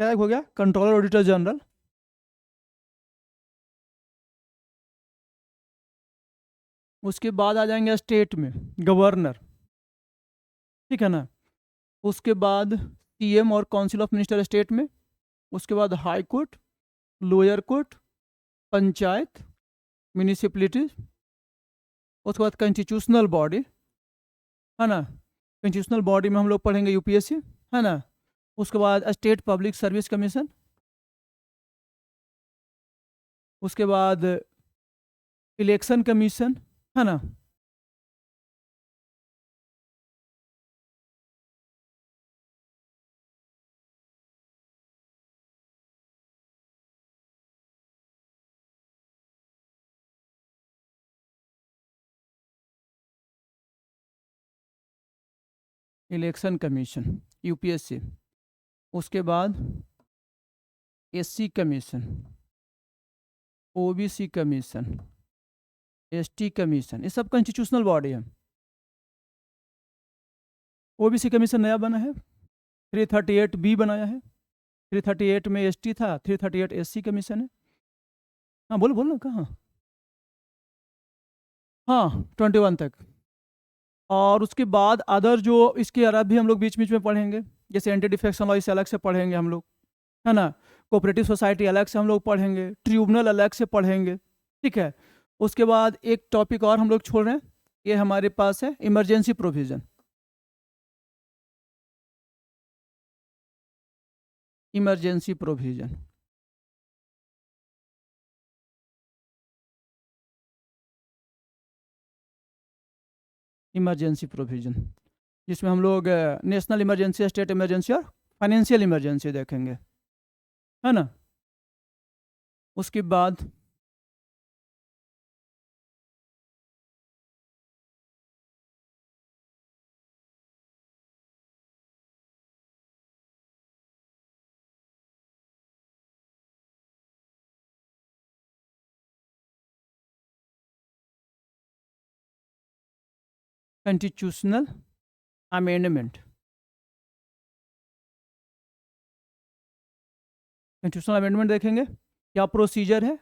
क्या हो गया, कंट्रोलर ऑडिटर जनरल। उसके बाद आ जाएंगे स्टेट में गवर्नर, ठीक है ना। उसके बाद सीएम और काउंसिल ऑफ मिनिस्टर स्टेट में। उसके बाद high court, lower court, panchayat, municipalities. उसके बाद कंस्टिट्यूशनल बॉडी, है ना। कंस्टिट्यूशनल बॉडी में हम लोग पढ़ेंगे यूपीएससी, है ना। उसके बाद स्टेट पब्लिक सर्विस कमीशन। उसके बाद इलेक्शन कमीशन, है ना। Election commission UPSC. उसके बाद SC commission, OBC commission, ST commission, ये सब कॉन्स्टिट्यूशनल बॉडी है। ओबीसी कमीशन नया बना है, 338 बी बनाया है। 338 में एसटी था, 338 एससी कमीशन है। हाँ बोलो बोलो ना, कहाँ। हाँ 21 तक। और उसके बाद अदर जो इसके अरब भी हम लोग बीच बीच में पढ़ेंगे, जैसे एंटी डिफेक्शन लॉ, इसे अलग से पढ़ेंगे हम लोग, है ना। कोऑपरेटिव सोसाइटी अलग से हम लोग पढ़ेंगे, ट्रिब्यूनल अलग से पढ़ेंगे, ठीक है। उसके बाद एक टॉपिक और हम लोग छोड़ रहे हैं, ये हमारे पास है emergency provision. Emergency provision, emergency provision, जिसमें हम लोग नेशनल इमरजेंसी, स्टेट इमरजेंसी और फाइनेंशियल इमरजेंसी देखेंगे, है ना। उसके बाद कंस्टिट्यूशनल अमेंडमेंट, कंस्टिट्यूशनल अमेंडमेंट देखेंगे क्या प्रोसीजर है,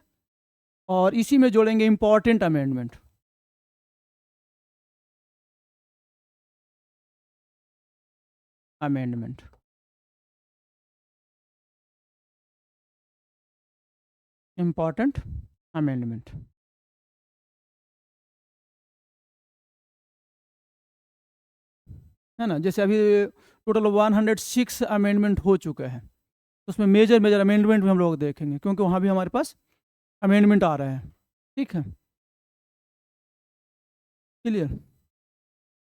और इसी में जोड़ेंगे important amendment. Amendment, important amendment, है ना। जैसे अभी टोटल 106 अमेंडमेंट हो चुके हैं, उसमें मेजर मेजर अमेंडमेंट भी हम लोग देखेंगे, क्योंकि वहाँ भी हमारे पास अमेंडमेंट आ रहे हैं, ठीक है। क्लियर।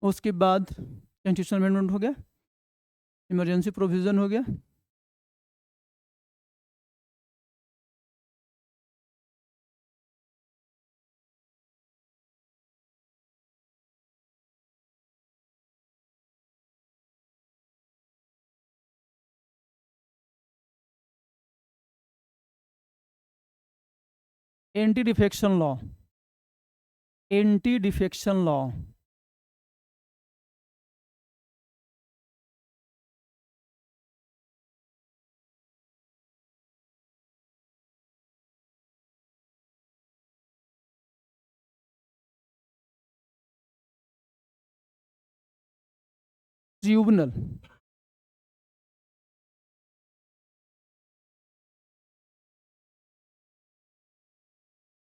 उसके बाद कंस्टिट्यूशनल अमेंडमेंट हो गया, इमरजेंसी प्रोविज़न हो गया। Anti defection law, anti defection law, tribunal,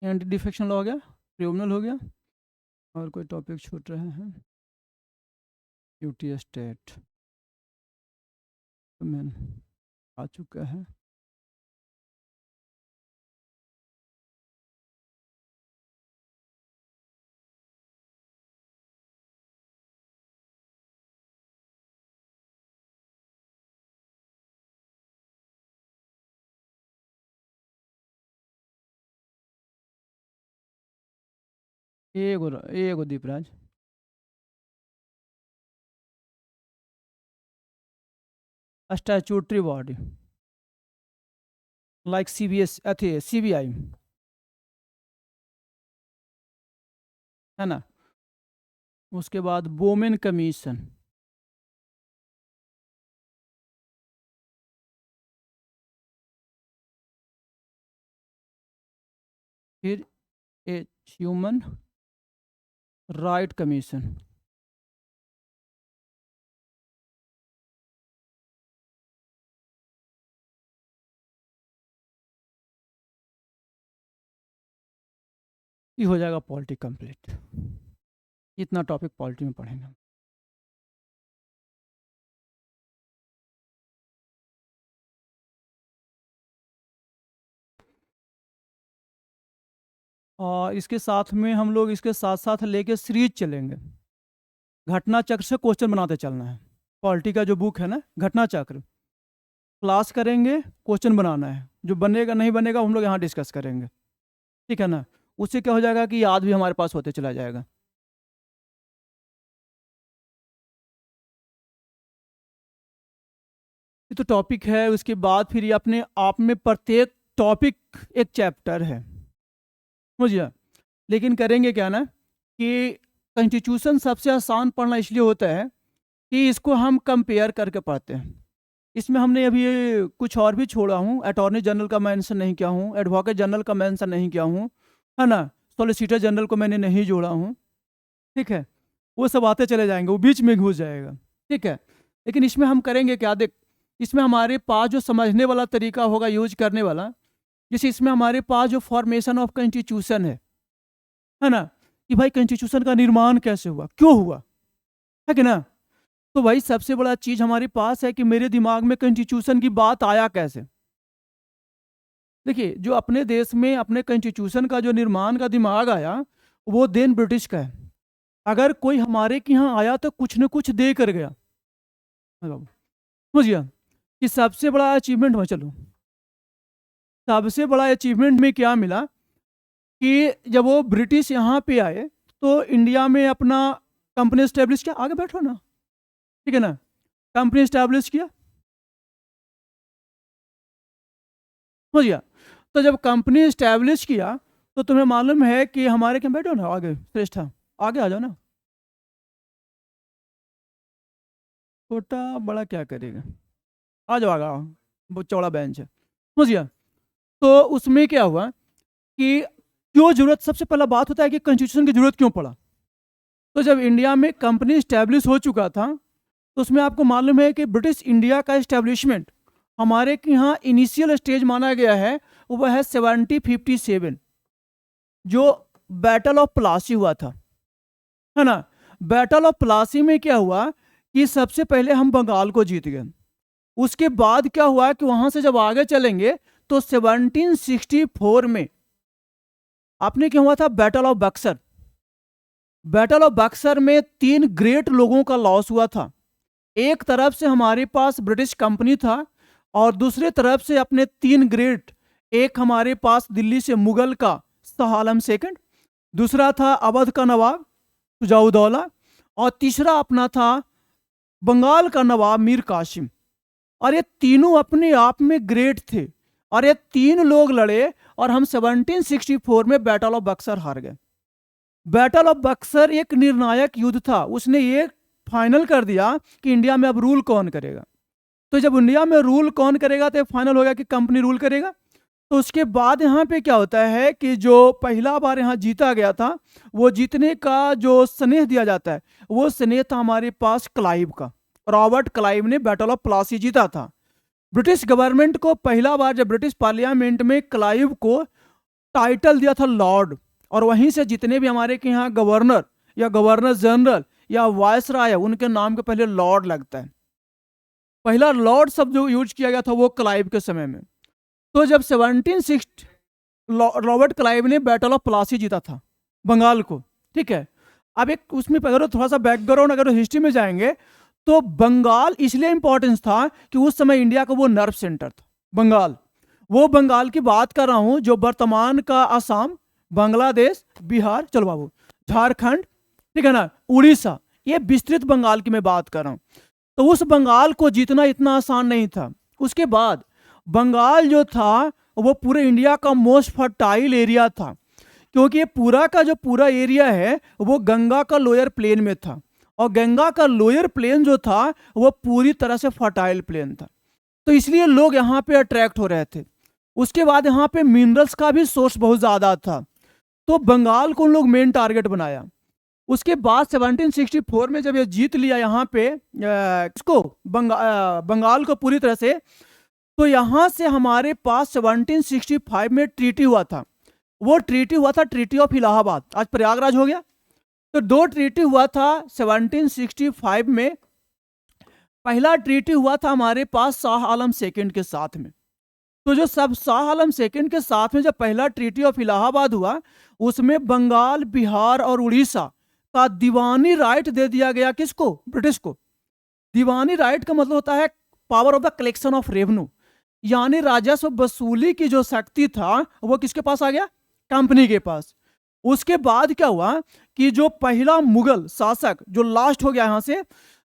anti defection law हो गया, ट्रिब्यूनल हो गया। और कोई टॉपिक छूट रहे हैं, ड्यूटी स्टेट मैन आ चुका है। एगो Deepraj, statutory body like CBS अथी सीबीआई, है ना। उसके बाद वोमेन कमीशन, फिर ए ह्यूमन राइट कमीशन। ये हो जाएगा पॉलिटी कंप्लीट। इतना टॉपिक पॉलिटी में पढ़ेंगे। और इसके साथ में हम लोग इसके साथ साथ लेके सीरीज चलेंगे। घटना चक्र से क्वेश्चन बनाते चलना है। पॉलिटी का जो बुक है ना घटना चक्र, क्लास करेंगे, क्वेश्चन बनाना है। जो बनेगा नहीं बनेगा हम लोग यहाँ डिस्कस करेंगे, ठीक है ना। उससे क्या हो जाएगा कि याद भी हमारे पास होते चला जाएगा। ये तो टॉपिक है। उसके बाद फिर ये अपने आप में प्रत्येक टॉपिक एक चैप्टर है, समझिए। लेकिन करेंगे क्या ना कि कॉन्स्टिट्यूशन सबसे आसान पढ़ना इसलिए होता है कि इसको हम कंपेयर करके पढ़ते हैं। इसमें हमने अभी कुछ और भी छोड़ा हूँ। अटॉर्नी जनरल का मेंशन नहीं किया हूँ, एडवोकेट जनरल का मेंशन नहीं किया हूँ, है ना। सॉलिसिटर जनरल को मैंने नहीं जोड़ा हूँ, ठीक है। वो सब आते चले जाएंगे, वो बीच में घुस जाएगा, ठीक है। लेकिन इसमें हम करेंगे क्या, देख इसमें हमारे पास जो समझने वाला तरीका होगा यूज करने वाला, जैसे इसमें हमारे पास जो फॉर्मेशन ऑफ कॉन्स्टिट्यूशन है ना, कि भाई कॉन्स्टिट्यूशन का निर्माण कैसे हुआ, क्यों हुआ, है कि ना। तो भाई सबसे बड़ा चीज हमारे पास है कि मेरे दिमाग में कॉन्स्टिट्यूशन की बात आया कैसे। देखिए जो अपने देश में अपने कॉन्स्टिट्यूशन का जो निर्माण का दिमाग आया वो देन ब्रिटिश का है। अगर कोई हमारे के यहाँ आया तो कुछ न कुछ दे कर गया, समझिए कि सबसे बड़ा अचीवमेंट में, चलो सबसे बड़ा अचीवमेंट में क्या मिला कि जब वो ब्रिटिश यहाँ पे आए तो इंडिया में अपना कंपनी स्टैब्लिश किया। आगे बैठो ना, ठीक है ना। कंपनी स्टैब्लिश किया, समझिए। तो जब कंपनी स्टैब्लिश किया तो तुम्हें मालूम है कि हमारे क्या, बैठो ना आगे श्रेष्ठ, आगे आ जाओ ना। छोटा बड़ा क्या करेगा, आ जाओ आगे, वो चौड़ा बेंच है, समझिए। तो उसमें क्या हुआ कि क्यों जरूरत, सबसे पहला बात होता है कि कॉन्स्टिट्यूशन की जरूरत क्यों पड़ा। तो जब इंडिया में कंपनी स्टैब्लिश हो चुका था तो उसमें आपको मालूम है कि ब्रिटिश इंडिया का इस्टेब्लिशमेंट हमारे के यहाँ इनिशियल स्टेज माना गया है, वो है 1757, जो बैटल ऑफ प्लासी हुआ था, है ना। बैटल ऑफ प्लासी में क्या हुआ कि सबसे पहले हम बंगाल को जीत गए। उसके बाद क्या हुआ कि वहां से जब आगे चलेंगे तो 1764 में आपने क्या हुआ था, battle of Buxar. Battle of Buxar में 3 ग्रेट लोगों का लॉस हुआ था। एक तरफ से हमारे पास ब्रिटिश कंपनी था और दूसरे तरफ से अपने 3 ग्रेट, एक हमारे पास दिल्ली से मुगल का शाह आलम सेकंड, दूसरा था अवध का नवाब शुजाउद्दौला और तीसरा अपना था बंगाल का नवाब मीर कासिम। और ये तीनों अपने आप में ग्रेट थे और ये 3 लोग लड़े और हम 1764 में बैटल ऑफ बक्सर हार गए। बैटल ऑफ बक्सर एक निर्णायक युद्ध था, उसने ये फाइनल कर दिया कि इंडिया में अब रूल कौन करेगा। तो जब इंडिया में रूल कौन करेगा तो फाइनल हो गया कि कंपनी रूल करेगा। तो उसके बाद यहाँ पे क्या होता है कि जो पहला बार यहाँ जीता गया था, वो जीतने का जो स्नेह दिया जाता है वो स्नेह था हमारे पास क्लाइव का। रॉबर्ट क्लाइव ने बैटल ऑफ प्लासी जीता था। ब्रिटिश गवर्नमेंट को पहला बार जब ब्रिटिश पार्लियामेंट में क्लाइव को टाइटल दिया था लॉर्ड, और वहीं से जितने भी हमारे के यहाँ गवर्नर या गवर्नर जनरल या वायसराय है उनके नाम के पहले लॉर्ड लगता है। पहला लॉर्ड शब्द जो यूज किया गया था वो क्लाइव के समय में। तो जब 1760 रॉबर्ट क्लाइव ने बैटल ऑफ प्लासी जीता था बंगाल को, ठीक है। अब एक उसमें अगर थोड़ा सा बैकग्राउंड अगर हिस्ट्री में जाएंगे तो बंगाल इसलिए इंपॉर्टेंस था कि उस समय इंडिया का वो नर्व सेंटर था बंगाल। वो बंगाल की बात कर रहा हूं जो वर्तमान का असम, बांग्लादेश, बिहार, चलो बाबू, झारखंड, ठीक है ना, उड़ीसा, ये विस्तृत बंगाल की मैं बात कर रहा हूं। तो उस बंगाल को जीतना इतना आसान नहीं था। उसके बाद बंगाल जो था वो पूरे इंडिया का मोस्ट फर्टाइल एरिया था, क्योंकि ये पूरा का जो पूरा एरिया है वो गंगा का लोअर प्लेन में था, और गंगा का लोअर प्लेन जो था वो पूरी तरह से फर्टाइल प्लेन था। तो इसलिए लोग यहाँ पे अट्रैक्ट हो रहे थे। उसके बाद यहाँ पे मिनरल्स का भी सोर्स बहुत ज़्यादा था। तो बंगाल को उन लोग मेन टारगेट बनाया। उसके बाद 1764 में जब ये जीत लिया यहाँ पे इसको बंगाल को पूरी तरह से, तो यहाँ से हमारे पास 1765 में ट्रीटी हुआ था। वो ट्रीटी हुआ था ट्रीटी ऑफ इलाहाबाद, आज प्रयागराज हो गया। तो दो ट्रीटी हुआ था 1765 में। पहला ट्रीटी हुआ था हमारे पास शाह आलम सेकंड के साथ में। तो जो सब शाह आलम सेकंड के साथ में जब पहला ट्रीटी ऑफ इलाहाबाद हुआ, उसमें बंगाल, बिहार और उड़ीसा का दीवानी राइट दे दिया गया किसको? ब्रिटिश को। दीवानी राइट का मतलब होता है power of the collection of revenue, यानी राजस्व वसूली की जो शक्ति था वो किसके पास आ गया? कंपनी के पास। उसके बाद क्या हुआ कि जो पहला मुगल शासक जो लास्ट हो गया यहाँ से,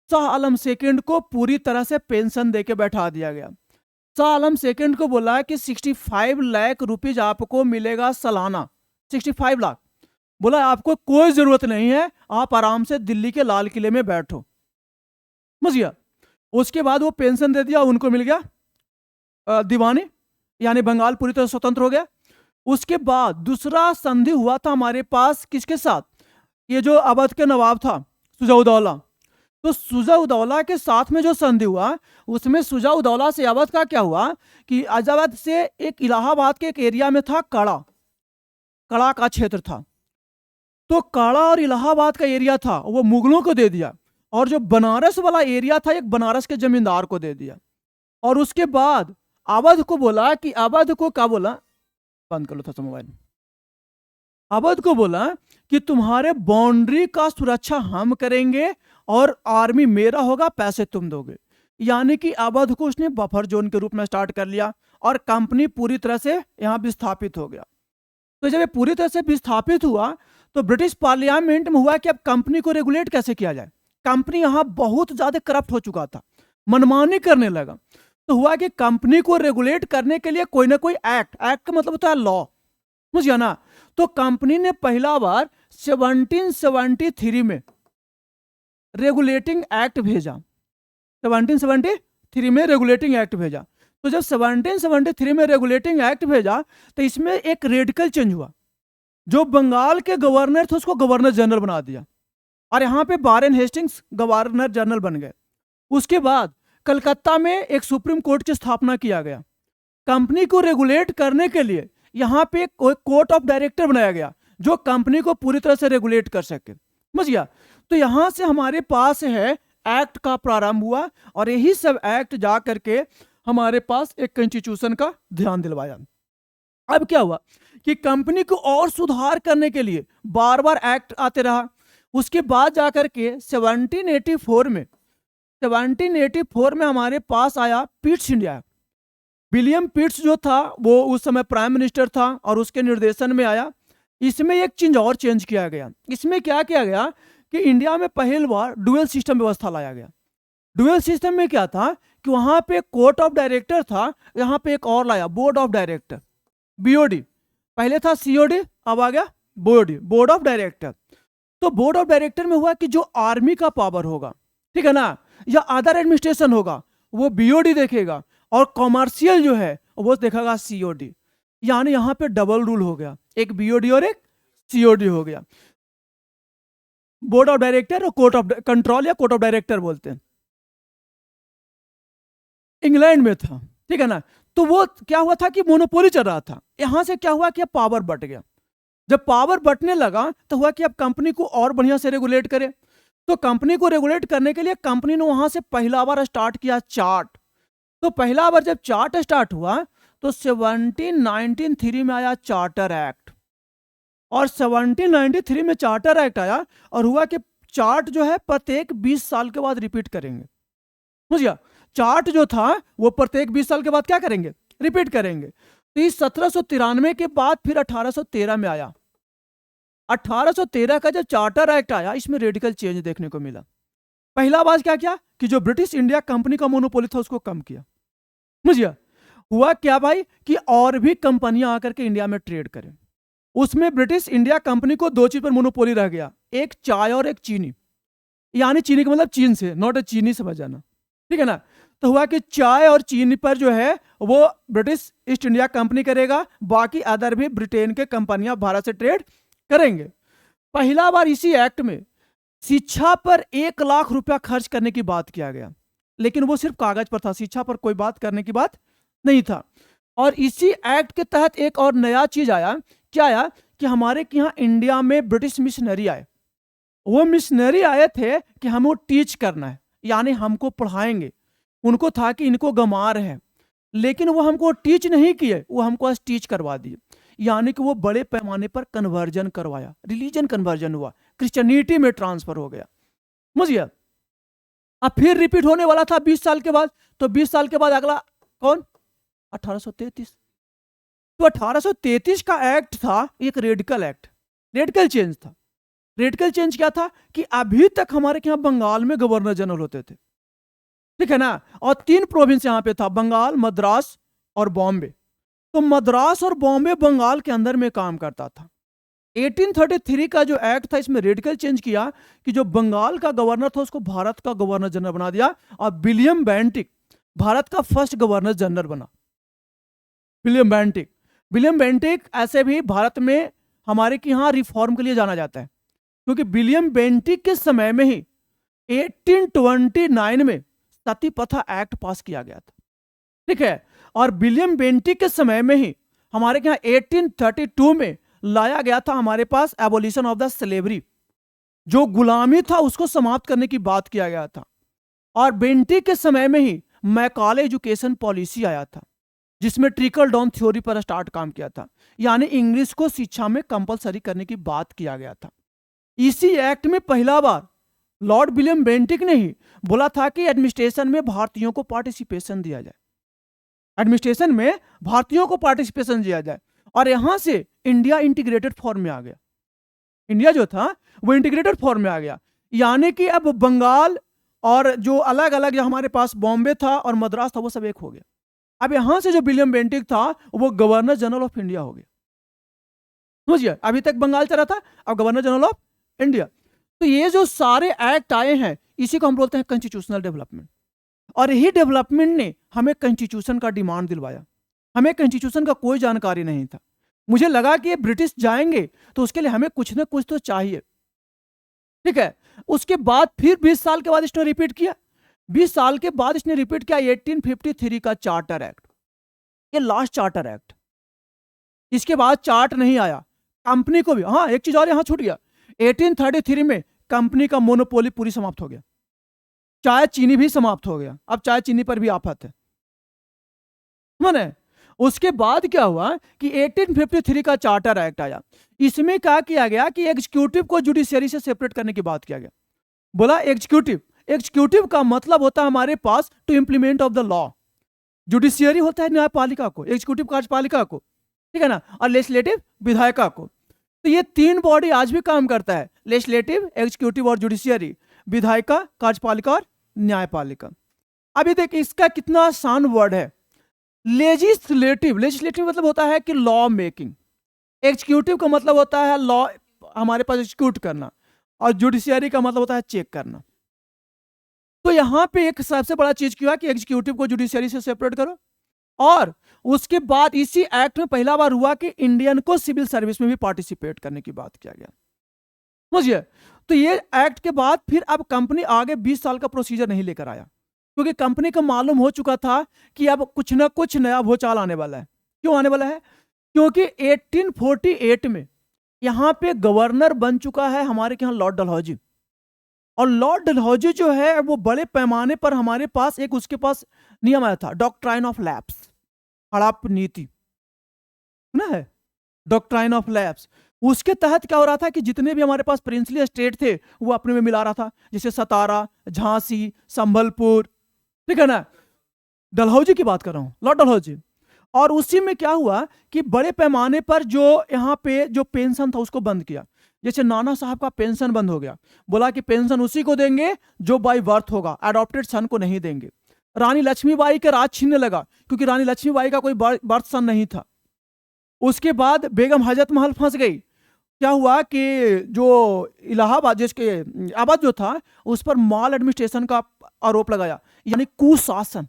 शाह आलम सेकंड को पूरी तरह से पेंशन देके बैठा दिया गया। शाह आलम सेकंड को बोला कि 65 लाख रुपीज आपको मिलेगा सालाना, 65 लाख। बोला आपको कोई जरूरत नहीं है, आप आराम से दिल्ली के लाल किले में बैठो, समझ गया। उसके बाद वो पेंशन दे दिया, उनको मिल गया दीवानी, यानी बंगाल पूरी तरह स्वतंत्र हो गया। उसके बाद दूसरा संधि हुआ था हमारे पास किसके साथ? ये जो अवध के नवाब था शुजा-उद-दौला। तो शुजा-उद-दौला के साथ में जो संधि हुआ, उसमें शुजा-उद-दौला से अवध का क्या हुआ कि अवध से एक इलाहाबाद के एक एरिया में था कड़ा का क्षेत्र था। तो कड़ा और इलाहाबाद का एरिया था वो मुगलों को दे दिया, और जो बनारस वाला एरिया था एक बनारस के जमींदार को दे दिया। और उसके बाद अवध को बोला कि अवध को क्या बोला, बंद कर लो था मोबाइल। अवध को बोला कि तुम्हारे बाउंड्री का सुरक्षा हम करेंगे और आर्मी मेरा होगा, पैसे तुम दोगे। यानी कि अवध को उसने बफर जोन के रूप में स्टार्ट कर लिया और कंपनी पूरी तरह से यहाँ विस्थापित हो गया। तो जब ये पूरी तरह से विस्थापित हुआ तो ब्रिटिश पार्लियामेंट में हुआ कि अब कंपनी को रेगुलेट कैसे किया जाए। कंपनी यहाँ बहुत ज्यादा करप्ट हो चुका था, मनमानी करने लगा। तो हुआ कि कंपनी को रेगुलेट करने के लिए कोई ना कोई एक्ट का मतलब होता है लॉ, समझ गया ना। तो कंपनी ने पहला बार 1773 में रेगुलेटिंग एक्ट भेजा, 1773 में रेगुलेटिंग एक्ट भेजा। तो जब 1773 में रेगुलेटिंग एक्ट भेजा तो इसमें एक रेडिकल चेंज हुआ। जो बंगाल के गवर्नर थे उसको गवर्नर जनरल बना दिया, और यहाँ पे वारेन हेस्टिंग्स गवर्नर जनरल बन गए। उसके बाद कलकत्ता में एक सुप्रीम कोर्ट की स्थापना किया गया। कंपनी को रेगुलेट करने के लिए यहाँ पे कोर्ट ऑफ डायरेक्टर बनाया गया जो कंपनी को पूरी तरह से रेगुलेट कर सके, समझ गया। तो यहाँ से हमारे पास है एक्ट का प्रारंभ हुआ, और यही सब एक्ट जा करके हमारे पास एक कॉन्स्टिट्यूशन का ध्यान दिलवाया। अब क्या हुआ कि कंपनी को और सुधार करने के लिए बार बार एक्ट आते रहा। उसके बाद जाकर के 1784 में हमारे पास आया पिट्स इंडिया। विलियम पिट्स जो था वो उस समय प्राइम मिनिस्टर था और उसके निर्देशन में आया। इसमें एक चीज और चेंज किया गया। इसमें क्या किया गया कि इंडिया में पहली बार डुअल सिस्टम व्यवस्था लाया गया। डुअल सिस्टम में क्या था कि वहां पे कोर्ट ऑफ डायरेक्टर था, यहाँ पे एक और लाया बोर्ड ऑफ डायरेक्टर, बीओडी। पहले था सीओडी, अब आ गया बोर्ड, बोर्ड ऑफ डायरेक्टर। तो बोर्ड ऑफ डायरेक्टर में हुआ कि जो आर्मी का पावर होगा, ठीक है ना, या अदर एडमिनिस्ट्रेशन होगा, वो बीओडी देखेगा, और कॉमर्शियल जो है वो देखेगा सीओडी। यानी यहाँ पे डबल रूल हो गया, एक बीओडी और एक सीओडी हो गया। बोर्ड ऑफ डायरेक्टर और कोर्ट ऑफ कंट्रोल या कोर्ट ऑफ डायरेक्टर बोलते हैं, इंग्लैंड में था, ठीक है ना। तो वो क्या हुआ था कि मोनोपोली चल रहा था। यहां से क्या हुआ कि अब पावर बट गया। जब पावर बटने लगा तो हुआ कि अब कंपनी को और बढ़िया से रेगुलेट करे। तो कंपनी को रेगुलेट करने के लिए कंपनी ने वहां से पहला बार स्टार्ट किया चार्ट। तो पहला बार जब चार्ट स्टार्ट हुआ तो 1793 में आया चार्टर एक्ट, और 1793 में चार्टर एक्ट आया, और हुआ कि चार्ट जो है प्रत्येक 20 साल के बाद रिपीट करेंगे, समझ गया। चार्ट जो था वो प्रत्येक 20 साल के बाद क्या करेंगे, रिपीट करेंगे। तो इस 1793 के बाद फिर 1813 में आया। 1813 का जब चार्टर एक्ट आया, इसमें रेडिकल चेंज देखने को मिला। पहला बात क्या किया कि जो ब्रिटिश इंडिया कंपनी का मोनोपोली था उसको कम किया, समझिए। हुआ क्या भाई कि और भी कंपनियां आकर के इंडिया में ट्रेड करें। उसमें ब्रिटिश इंडिया कंपनी को दो चीज पर मोनोपोली रह गया, एक चाय और एक चीनी। यानी चीनी का मतलब चीन से, नॉट ए चीनी समझ जाना, ठीक है ना। तो हुआ कि चाय और चीनी पर जो है वो ब्रिटिश ईस्ट इंडिया कंपनी करेगा, बाकी अदर भी ब्रिटेन के कंपनियां भारत से ट्रेड करेंगे। पहला बार इसी एक्ट में शिक्षा पर 1 लाख रुपया खर्च करने की बात किया गया, लेकिन वो सिर्फ कागज पर था, शिक्षा पर कोई बात करने की बात नहीं था। और इसी एक्ट के तहत एक और नया चीज आया, क्या आया कि हमारे यहाँ इंडिया में ब्रिटिश मिशनरी आए। वो मिशनरी आए थे कि हमें टीच करना है, यानी हमको पढ़ाएंगे। उनको था कि इनको गंवार है, लेकिन वो हमको टीच नहीं किए, वो हमको आज टीच करवा दिए। यानी कि वो बड़े पैमाने पर कन्वर्जन करवाया, रिलीजन कन्वर्जन हुआ, क्रिश्चियनिटी में ट्रांसफर हो गया। समझिए। अब फिर रिपीट होने वाला था 20 साल के बाद। तो 20 साल के बाद अगला कौन? 1833। तो 1833 का एक्ट था एक रेडिकल एक्ट, रेडिकल चेंज था। रेडिकल चेंज क्या था कि अभी तक हमारे यहाँ बंगाल में गवर्नर जनरल होते थे, ठीक है ना, और 3 प्रोविंस यहाँ पे था, बंगाल, मद्रास और बॉम्बे। तो मद्रास और बॉम्बे बंगाल के अंदर में काम करता था। 1833 का जो एक्ट था, इसमें रेडिकल चेंज किया कि जो बंगाल का गवर्नर था उसको भारत का गवर्नर जनरल बना दिया, और विलियम बेंटिक भारत का फर्स्ट गवर्नर जनरल बना। विलियम बेंटिक ऐसे भी भारत में हमारे के यहाँ रिफॉर्म के लिए जाना जाता है, क्योंकि विलियम बेंटिक के समय में ही 1829 में सती प्रथा एक्ट पास किया गया था, ठीक है। और विलियम बेंटिक के समय में ही हमारे यहाँ 1832 में लाया गया था हमारे पास एबोलिशन ऑफ द स्लेवरी, जो गुलामी था उसको समाप्त करने की बात किया गया था। और बेंटिक के समय में ही मैकाले एजुकेशन पॉलिसी आया था, जिसमें ट्रिकल डाउन थ्योरी पर स्टार्ट काम किया था, यानी इंग्लिश को शिक्षा में कंपलसरी करने की बात किया गया था। इसी एक्ट में पहला बार लॉर्ड विलियम बेंटिक ने ही बोला था कि एडमिनिस्ट्रेशन में भारतीयों को पार्टिसिपेशन दिया जाए, एडमिनिस्ट्रेशन में भारतीयों को पार्टिसिपेशन दिया जाए। और यहां से इंडिया इंटीग्रेटेड फॉर्म में आ गया, इंडिया जो था वो इंटीग्रेटेड फॉर्म में आ गया। यानी कि अब बंगाल और जो अलग अलग हमारे पास बॉम्बे था और मद्रास था वो सब एक हो गया। अब यहां से जो विलियम बेंटिक था वो गवर्नर जनरल ऑफ इंडिया हो गया। समझिए, अभी तक बंगाल चला था, अब गवर्नर जनरल ऑफ इंडिया। तो ये जो सारे एक्ट आए हैं इसी को हम बोलते हैं कॉन्स्टिट्यूशनल डेवलपमेंट। और यही डेवलपमेंट ने हमें कॉन्स्टिट्यूशन का डिमांड दिलवाया। हमें कॉन्स्टिट्यूशन का कोई जानकारी नहीं था। मुझे लगा कि ये ब्रिटिश जाएंगे तो उसके लिए हमें कुछ ना कुछ तो चाहिए, ठीक है। उसके बाद फिर 20 साल के बाद इसने रिपीट किया। 20 साल के बाद इसने रिपीट किया 1853 का चार्टर एक्ट, ये लास्ट चार्टर एक्ट। इसके बाद चार्ट नहीं आया। कंपनी को भी, हाँ एक चीज और यहां छूट गया, 1833 में कंपनी का मोनोपोली पूरी समाप्त हो गया। चाय चीनी भी समाप्त हो गया, अब चाय चीनी पर भी आफत है। माने उसके बाद क्या हुआ कि 1853 का चार्टर एक्ट आया। इसमें क्या किया गया कि एग्जीक्यूटिव को जुडिशियरी से सेपरेट करने की बात किया गया। बोला एग्जीक्यूटिव का मतलब होता है हमारे पास to implement of the law, judiciary होता है न्यायपालिका को, एग्जीक्यूटिव कार्यपालिका को, ठीक है ना, और लेजिस्लेटिव विधायिका को। तो ये 3 बॉडी आज भी काम करता है, लेजिस्लेटिव, एग्जीक्यूटिव और जुडिशियरी, विधायिका, कार्यपालिका और न्यायपालिका। अभी देख इसका कितना आसान वर्ड है, लेजिस्लेटिव। लेजिस्लेटिव मतलब होता है कि लॉ मेकिंग, एग्जीक्यूटिव का मतलब होता है लॉ हमारे पास एग्जीक्यूट करना, और जुडिशियरी का मतलब होता है चेक करना। तो यहां पे एक सबसे बड़ा चीज क्या है कि एग्जीक्यूटिव को जुडिशियरी से सेपरेट करो। और उसके बाद इसी एक्ट में पहला बार हुआ कि इंडियन को सिविल सर्विस में भी पार्टिसिपेट करने की बात किया गया। समझिए, तो ये एक्ट के बाद फिर अब कंपनी आगे 20 साल का प्रोसीजर नहीं लेकर आया, क्योंकि कंपनी को मालूम हो चुका था कि अब कुछ ना कुछ नया भूचाल आने वाला है। क्यों आने वाला है? क्योंकि 1848 में यहां पे गवर्नर बन चुका है हमारे यहाँ लॉर्ड डलहौजी। और लॉर्ड डलहौजी जो है वो बड़े पैमाने पर हमारे पास एक उसके पास नियम आया था, डॉक्ट्राइन ऑफ लैप्स, हड़प नीति ना है, डॉक्ट्राइन ऑफ लैप्स। उसके तहत क्या हो रहा था कि जितने भी हमारे पास प्रिंसली स्टेट थे वो अपने में मिला रहा था, जैसे सतारा, झांसी, संभलपुर, ठीक है ना, डलहौजी की बात कर रहा हूं, लॉर्ड डलहौजी। और उसी में क्या हुआ कि बड़े पैमाने पर जो यहाँ पे जो पेंशन था उसको बंद किया। जैसे नाना साहब का पेंशन बंद हो गया, बोला कि पेंशन उसी को देंगे जो बाय बर्थ होगा, एडॉप्टेड सन को नहीं देंगे। रानी लक्ष्मीबाई के राज छीनने लगा, क्योंकि रानी लक्ष्मीबाई का कोई बर्थ सन नहीं था। उसके बाद बेगम हजरत महल फंस गई। क्या हुआ कि जो इलाहाबाद जिसके अवध जो था उस पर माल एडमिनिस्ट्रेशन का आरोप लगाया, यानी कुशासन।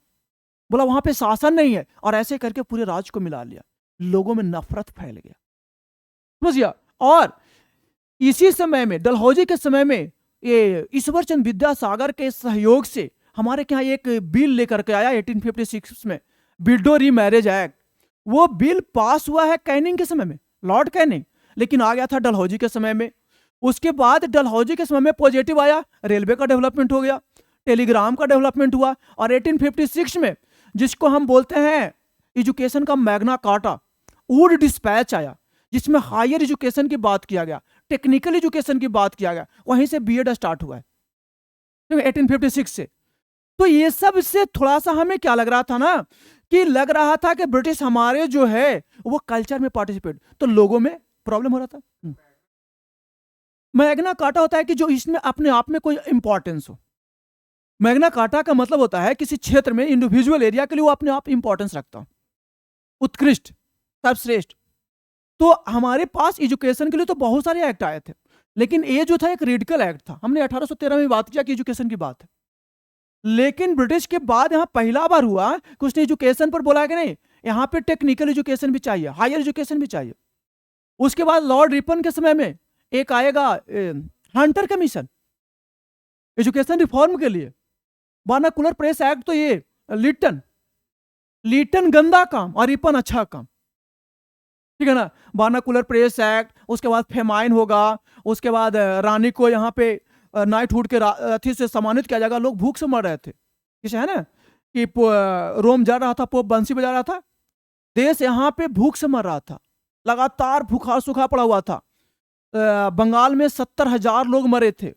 बोला वहां पे शासन नहीं है, और ऐसे करके पूरे राज्य को मिला लिया। लोगों में नफरत फैल गया, समझिए। और इसी समय में डलहौजी के समय में ये ईश्वर चंद्र विद्यासागर के सहयोग से हमारे यहाँ एक बिल लेकर के आया 1856 में, विडो री मैरिज एक्ट। वो बिल पास हुआ है कैनिंग के समय में, लॉर्ड कैनिंग, लेकिन आ गया था डलहौजी के समय में। उसके बाद डलहौजी के समय में पॉजिटिव आया, रेलवे का डेवलपमेंट हो गया, टेलीग्राम का डेवलपमेंट हुआ, और 1856 में जिसको हम बोलते हैं एजुकेशन का मैग्ना कार्टा, वुड डिस्पैच आया, जिसमें हायर एजुकेशन की बात किया गया, टेक्निकल एजुकेशन की बात किया गया। वहीं से बीएड स्टार्ट हुआ है 1856 से। तो ये सब से थोड़ा सा हमें क्या लग रहा था ना, कि लग रहा था कि ब्रिटिश हमारे जो है वो कल्चर में पार्टिसिपेट, तो लोगों में प्रॉब्लम हो रहा था। मैग्ना कार्टा होता है कि जो इसमें अपने आप में कोई इंपॉर्टेंस हो। मैग्ना कार्टा का मतलब होता है किसी क्षेत्र में इंडिविजुअल एरिया के लिए वो अपने आप इंपॉर्टेंस रखता हो, उत्कृष्ट, सर्वश्रेष्ठ। तो हमारे पास एजुकेशन के लिए तो बहुत सारे एक्ट आए थे, लेकिन ये जो था एक रेडिकल एक्ट था। हमने 1813 में बात किया कि एजुकेशन की बात है, लेकिन ब्रिटिश के बाद यहां पहला बार हुआ कि उसने एजुकेशन पर बोला कि नहीं, यहां पे टेक्निकल एजुकेशन भी चाहिए, हायर एजुकेशन भी चाहिए। उसके बाद लॉर्ड रिपन के समय में एक आएगा हंटर कमीशन एजुकेशन रिफॉर्म के लिए, वर्नाकुलर प्रेस एक्ट। तो ये लिटन गंदा काम और रिपन अच्छा काम, ठीक है ना। वर्नाकुलर प्रेस एक्ट, उसके बाद फेमाइन होगा, उसके बाद रानी को यहाँ पे नाइटहुड के अथी से सम्मानित किया जाएगा। लोग भूख से मर रहे थे, किसे है ना कि रोम जा रहा था, पोप बंसी बजा रहा था, देश यहाँ पे भूख से मर रहा था, लगातार भूखा सूखा पड़ा हुआ था। बंगाल में 70,000 लोग मरे थे,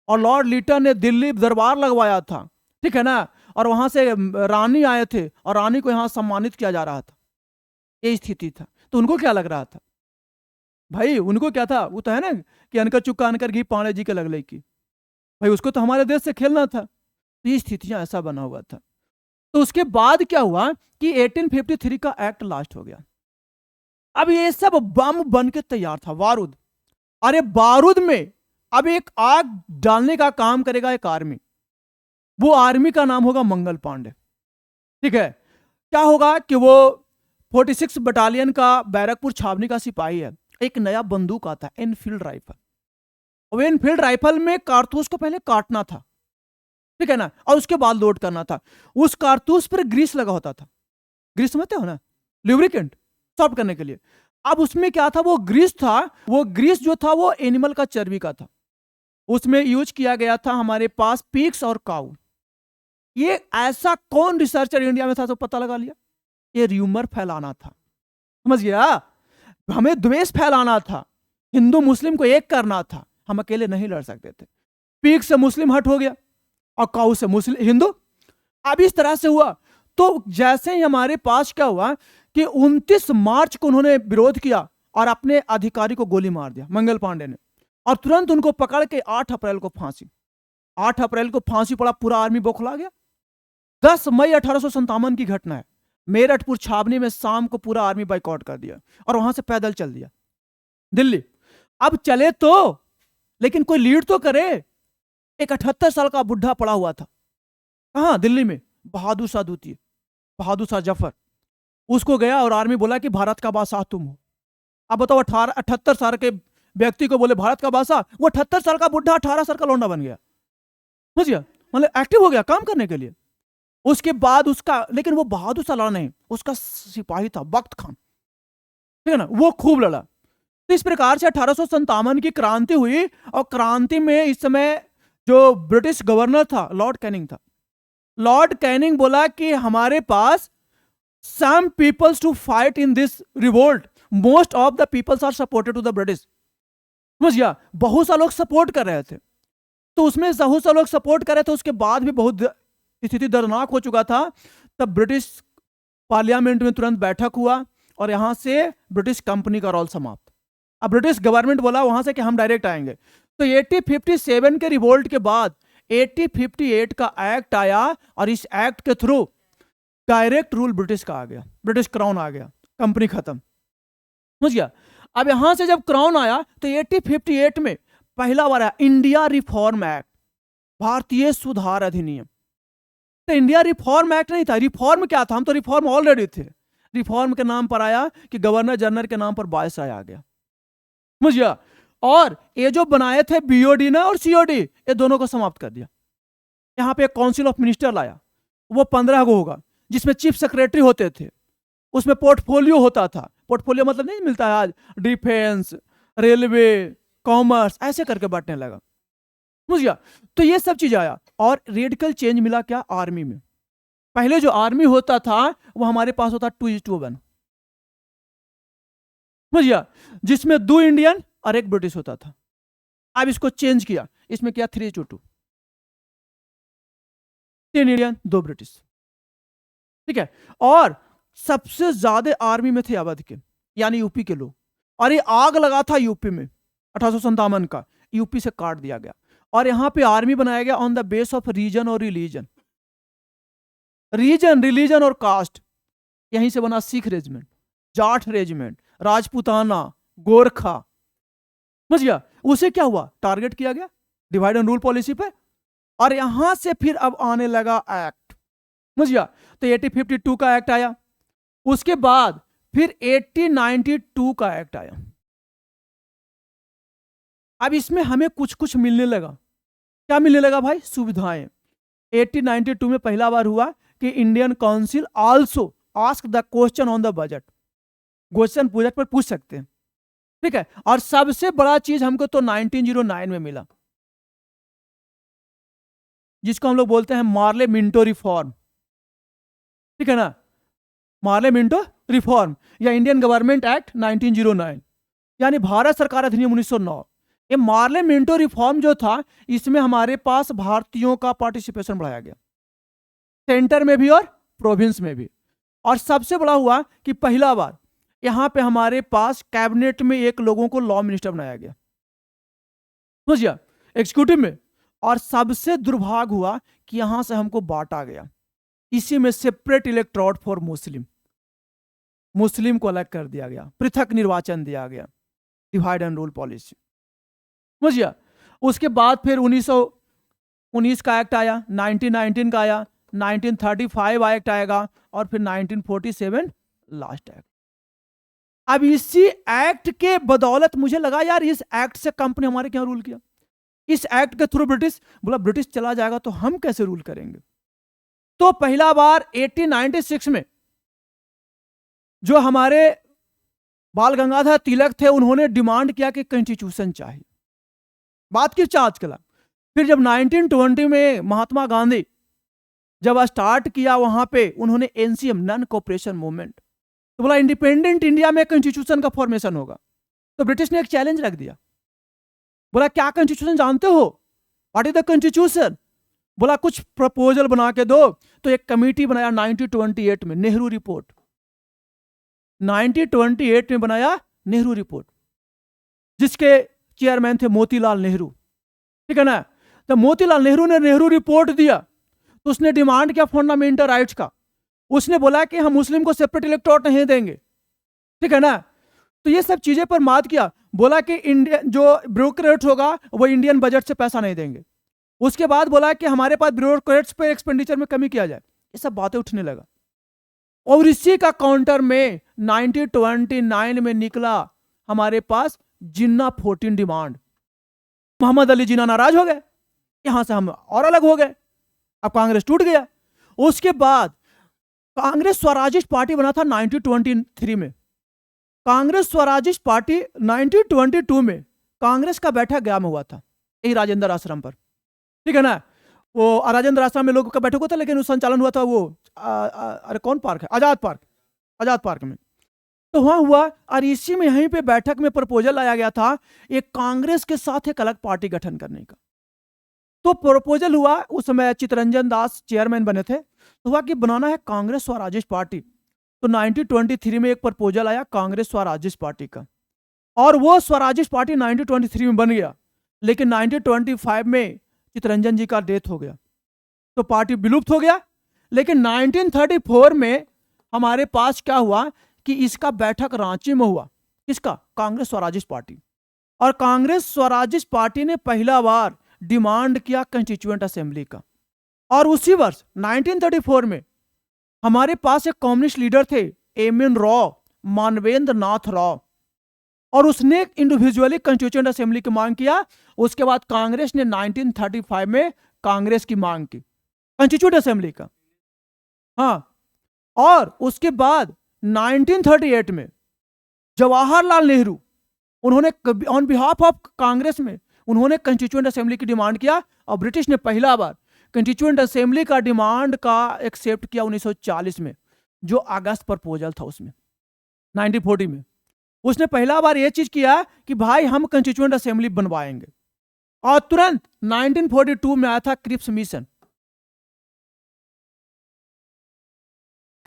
और लॉर्ड लिटन ने दिल्ली दरबार लगवाया था, ठीक है ना, और वहां से रानी आए थे और रानी को यहाँ सम्मानित किया जा रहा था। ये स्थिति था। तो उनको क्या लग रहा था भाई, उनको क्या था, वो तो है ना कि अनकर चुका अनकर घी पाणे जी के लगले की, भाई उसको तो हमारे देश से खेलना था। तो ये स्थितियां ऐसा बना हुआ था। तो उसके बाद क्या हुआ कि 1853 का एक्ट लास्ट हो गया। अब ये सब बम बन के तैयार था, बारूद। अरे बारूद में अब एक आग डालने का काम करेगा एक आर्मी, वो आर्मी का नाम होगा मंगल पांडे, ठीक है। क्या होगा कि वो 46 बटालियन का बैरकपुर छावनी का सिपाही है। एक नया बंदूक आता है, एनफील्ड राइफल। और एनफील्ड राइफल में कारतूस को पहले काटना था, ठीक है ना, और उसके बाद लोड करना था। उस कारतूस पर ग्रीस लगा होता था, ग्रीस समझते हो ना, ल्यूब्रिकेंट, सॉफ्ट करने के लिए। अब उसमें क्या था, वो ग्रीस था, वो ग्रीस जो था वो एनिमल का चर्बी का था। उसमें यूज किया गया था हमारे पास पिग्स और काऊ। ये ऐसा कौन रिसर्चर इंडिया में था तो पता लगा लिया, ये र्यूमर फैलाना था, समझ गया, हमें द्वेष फैलाना था, हिंदू मुस्लिम को एक करना था, हम अकेले नहीं लड़ सकते थे। पिग से मुस्लिम हट हो गया और काऊ से मुस्लिम हिंदू, अब इस तरह से हुआ। तो जैसे ही हमारे पास क्या हुआ कि 29 मार्च को उन्होंने विरोध किया और अपने अधिकारी को गोली मार दिया मंगल पांडे ने, और तुरंत उनको पकड़ के 8 अप्रैल को फांसी, 8 अप्रैल को फांसी पड़ा, पूरा आर्मी बौखला गया। 10 मई 1857 की घटना है, मेरठपुर छावनी में शाम को पूरा आर्मी बाइकआउट कर दिया और वहां से पैदल चल दिया दिल्ली। अब चले तो, लेकिन कोई लीड तो करे। एक 78 साल का बुढ़ा पड़ा हुआ था, कहां, दिल्ली में, बहादुर शाह द्वितीय, बहादुर शाह जफर। उसको गया और आर्मी बोला कि भारत का बादशाह तुम हो। अब बताओ 78 साल के व्यक्ति को बोले भारत का बादशाह, वो 78 साल का बुढ़ा 18 साल का लौंडा बन गया, समझ गया, मतलब एक्टिव हो गया काम करने के लिए। उसके बाद उसका, लेकिन वो बहादुर शाह लड़ा नहीं, उसका सिपाही था बख्त खान, ठीक है ना, वो खूब लड़ा। तो इस प्रकार से 1857 की क्रांति हुई, और क्रांति में इस समय जो ब्रिटिश गवर्नर था लॉर्ड कैनिंग था। लॉर्ड कैनिंग बोला कि हमारे पास some peoples to fight in this revolt, most of the peoples are supported to the British, समझ गया, बहुत सा लोग सपोर्ट कर रहे थे। तो उसमें बहुत सा लोग सपोर्ट कर रहे थे, उसके बाद भी बहुत स्थिति दर्दनाक हो चुका था। तब ब्रिटिश पार्लियामेंट में तुरंत बैठक हुआ और यहां से ब्रिटिश कंपनी का रोल समाप्त। अब ब्रिटिश गवर्नमेंट बोला वहां से कि हम डायरेक्ट आएंगे। तो 1857 के रिवोल्ट के बाद 1858 का एक्ट आया, और इस एक्ट के थ्रू डायरेक्ट रूल ब्रिटिश का आ गया, ब्रिटिश क्राउन आ गया, कंपनी खत्म, समझ गया। अब यहां से जब क्राउन आया तो 1858 में पहला बार आया इंडिया रिफॉर्म एक्ट, भारतीय सुधार अधिनियम। तो इंडिया रिफॉर्म एक्ट नहीं था, रिफॉर्म क्या था, हम तो रिफॉर्म ऑलरेडी थे। रिफॉर्म के नाम पर आया कि गवर्नर जनरल के नाम पर वायसराय आ गया, समझ गया। और ये जो बनाए थे बीओडी ना और सीओडी, ये दोनों को समाप्त कर दिया। यहाँ पे एक काउंसिल ऑफ मिनिस्टर लाया, वो 15 को होगा, जिसमें चीफ सेक्रेटरी होते थे, उसमें पोर्टफोलियो होता था। पोर्टफोलियो मतलब नहीं मिलता है आज, डिफेंस, रेलवे, कॉमर्स, ऐसे करके बांटने लगा, समझ गया। तो ये सब चीज आया और रेडिकल चेंज मिला क्या, आर्मी में। पहले जो आर्मी होता था वो हमारे पास होता 2:1, समझ गया, जिसमें 2 इंडियन और 1 ब्रिटिश होता था। अब इसको चेंज किया, इसमें क्या 3:2, 3 इंडियन 2 ब्रिटिश, ठीक है। और सबसे ज्यादा आर्मी में थे अवध के, यानी यूपी के लोग। और ये आग लगा था यूपी में 1857 का, यूपी से काट दिया गया और यहां पे आर्मी बनाया गया on the base of region और रिलीजन, रीजन, रिलीजन और कास्ट। यहीं से बना सिख रेजिमेंट, जाट रेजिमेंट, राजपूताना, गोरखा, समझ गया। उसे क्या हुआ, टारगेट किया गया डिवाइड एंड रूल पॉलिसी पे। और यहां से फिर अब आने लगा एक्ट, समझ गया। तो 1852 का एक्ट आया, उसके बाद फिर 1892 का एक्ट आया। अब इसमें हमें कुछ कुछ मिलने लगा। क्या मिलने लगा भाई, सुविधाएं। 1892 में पहला बार हुआ कि Indian council also ask the question on the budget, question budget पर पूछ सकते हैं, ठीक है। और सबसे बड़ा चीज हमको तो 1909 में मिला, जिसको हम लोग बोलते हैं मार्ले मिंटो रिफॉर्म, ठीक है ना, मार्ले मिंटो रिफॉर्म या इंडियन गवर्नमेंट एक्ट 1909, यानी भारत सरकार अधिनियम 1909। ये मार्ले मिंटो रिफॉर्म जो था, इसमें हमारे पास भारतीयों का पार्टिसिपेशन बढ़ाया गया, सेंटर में भी और प्रोविंस में भी। और सबसे बड़ा हुआ कि पहला बार यहां पे हमारे पास कैबिनेट में 1 लोगों को लॉ मिनिस्टर बनाया गया, समझ गया, एग्जीक्यूटिव में। और सबसे दुर्भाग्य हुआ कि यहां से हमको बांटा गया, इसी में सेपरेट इलेक्टोरेट फॉर मुस्लिम, मुस्लिम को अलग कर दिया गया, पृथक निर्वाचन दिया गया, डिवाइड एंड रूल पॉलिसी, समझ गया। उसके बाद फिर 1919 का एक्ट आया, 1919 का आया, 1935 एक्ट आएगा और फिर 1947 लास्ट एक्ट। अब इसी एक्ट के बदौलत मुझे लगा यार इस एक्ट से कंपनी हमारे क्या रूल किया, इस एक्ट के थ्रू ब्रिटिश बोला ब्रिटिश चला जाएगा तो हम कैसे रूल करेंगे। तो पहला बार 1896 में जो हमारे बाल गंगाधर तिलक थे, उन्होंने डिमांड किया कि कॉन्स्टिट्यूशन चाहिए, बात की चार्ज कला। फिर जब 1920 में महात्मा गांधी जब स्टार्ट किया, वहां पे उन्होंने एनसीएम, नॉन कोऑपरेशन मूवमेंट, तो बोला इंडिपेंडेंट इंडिया में कॉन्स्टिट्यूशन का फॉर्मेशन होगा। तो ब्रिटिश ने एक चैलेंज रख दिया, बोला क्या कॉन्स्टिट्यूशन जानते हो, व्हाट इज द कॉन्स्टिट्यूशन, बोला कुछ प्रपोजल बना के दो। तो एक कमेटी बनाया 1928 में, नेहरू रिपोर्ट, 1928 में बनाया नेहरू रिपोर्ट, जिसके चेयरमैन थे मोतीलाल नेहरू, ठीक है ना। तो मोतीलाल नेहरू ने नेहरू रिपोर्ट दिया, तो उसने डिमांड किया फंडामेंटल राइट्स का। उसने बोला कि हम मुस्लिम को सेपरेट इलेक्टोरेट नहीं देंगे, ठीक है ना। तो ये सब चीजें पर मात किया, बोला कि इंडियन जो ब्यूरोक्रेट होगा वो इंडियन बजट से पैसा नहीं देंगे। उसके बाद बोला कि हमारे पास ब्यूरोक्रेट्स पे एक्सपेंडिचर में कमी किया जाए, ये सब बातें उठने लगा। और इसी का काउंटर में 1929 में निकला हमारे पास जिन्ना 14 डिमांड। मोहम्मद अली जिन्ना नाराज हो गए, यहां से हम और अलग हो गए, अब कांग्रेस टूट गया। उसके बाद कांग्रेस स्वराजिस्ट पार्टी बना था 1923 में, कांग्रेस स्वराजिस्ट पार्टी 1922 में कांग्रेस का बैठक गया में हुआ था, यही राजेंद्र आश्रम पर, ठीक है ना। वो राजेंद्र आश्रम में लोगों का बैठक होता, लेकिन संचालन हुआ था वो अरे कौन पार्क है, आजाद पार्क, आजाद पार्क में। तो वहां हुआ और इसी में यहीं पे बैठक में प्रपोजल लाया गया था एक कांग्रेस के साथ एक अलग पार्टी गठन करने का। तो प्रपोजल हुआ, उस समय चित्तरंजन दास चेयरमैन बने थे, तो हुआ कि बनाना है कांग्रेस स्वराजिस्ट पार्टी। तो 1923 में एक प्रपोजल आया कांग्रेस स्वराजिस्ट पार्टी का, और वो स्वराजिस्ट पार्टी 1923 में बन गया। लेकिन 1925 में चित्तरंजन जी का डेथ हो गया, तो पार्टी विलुप्त हो गया। लेकिन 1934 में हमारे पास क्या हुआ कि इसका बैठक रांची में हुआ, किसका, कांग्रेस स्वराजिस्ट पार्टी। और कांग्रेस स्वराजिस्ट पार्टी ने पहला बार डिमांड किया कंस्टिट्यूएंट असेंबली का। और उसी वर्ष 1934 में हमारे पास एक कम्युनिस्ट लीडर थे, एम एन राव, मानवेंद्र नाथ राव, और उसने इंडिविजुअली कंस्टिट्यूएंट असेंबली की मांग किया। उसके बाद कांग्रेस ने 1935 में कांग्रेस की मांग की कंस्टिट्यूएंट असेंबली का। हाँ, और उसके बाद 1938 में जवाहरलाल नेहरू, उन्होंने ऑन बिहाफ ऑफ कांग्रेस में उन्होंने कंस्टिट्यूएंट असेंबली की डिमांड किया, और ब्रिटिश ने पहला बार कंस्टिट्यूएंट असेंबली का डिमांड का एक्सेप्ट किया 1940 में, जो अगस्त प्रपोजल था उसमें 1940 में। उसने पहला बार यह चीज किया कि भाई हम कंस्टिट्यूएंट असेंबली बनवाएंगे, और तुरंत 1942 में आया था क्रिप्स मिशन।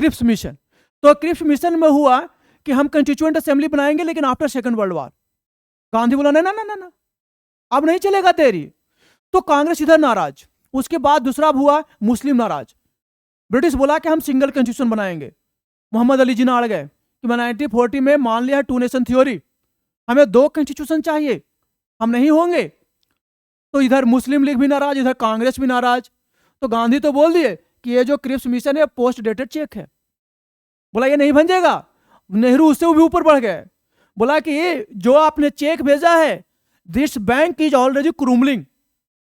क्रिप्स मिशन, तो क्रिप्स मिशन में हुआ कि हम कंस्टिट्यूएंट असेंबली बनाएंगे लेकिन after second world war. Gandhi बोला ना ना ना ना ना, अब नहीं चलेगा तेरी। तो कांग्रेस इधर नाराज। उसके बाद दूसरा हुआ मुस्लिम नाराज। ब्रिटिश बोला कि हम सिंगल कॉन्स्टिट्यूशन बनाएंगे। मोहम्मद अली जिन्ना अड़ गए कि 1940 में मान लिया टू नेशन थ्योरी, हमें दो कॉन्स्टिट्यूशन चाहिए, हम नहीं होंगे। तो इधर मुस्लिम लीग भी नाराज, इधर कांग्रेस भी नाराज। तो गांधी तो बोल दिए कि ये जो क्रिप्स मिशन है पोस्ट डेटेड चेक है, बोला ये नहीं बन जाएगा। नेहरू उससे भी ऊपर बढ़ गए, बोला कि ये जो आपने चेक भेजा है, दिस बैंक इज ऑलरेडी क्रूमलिंग,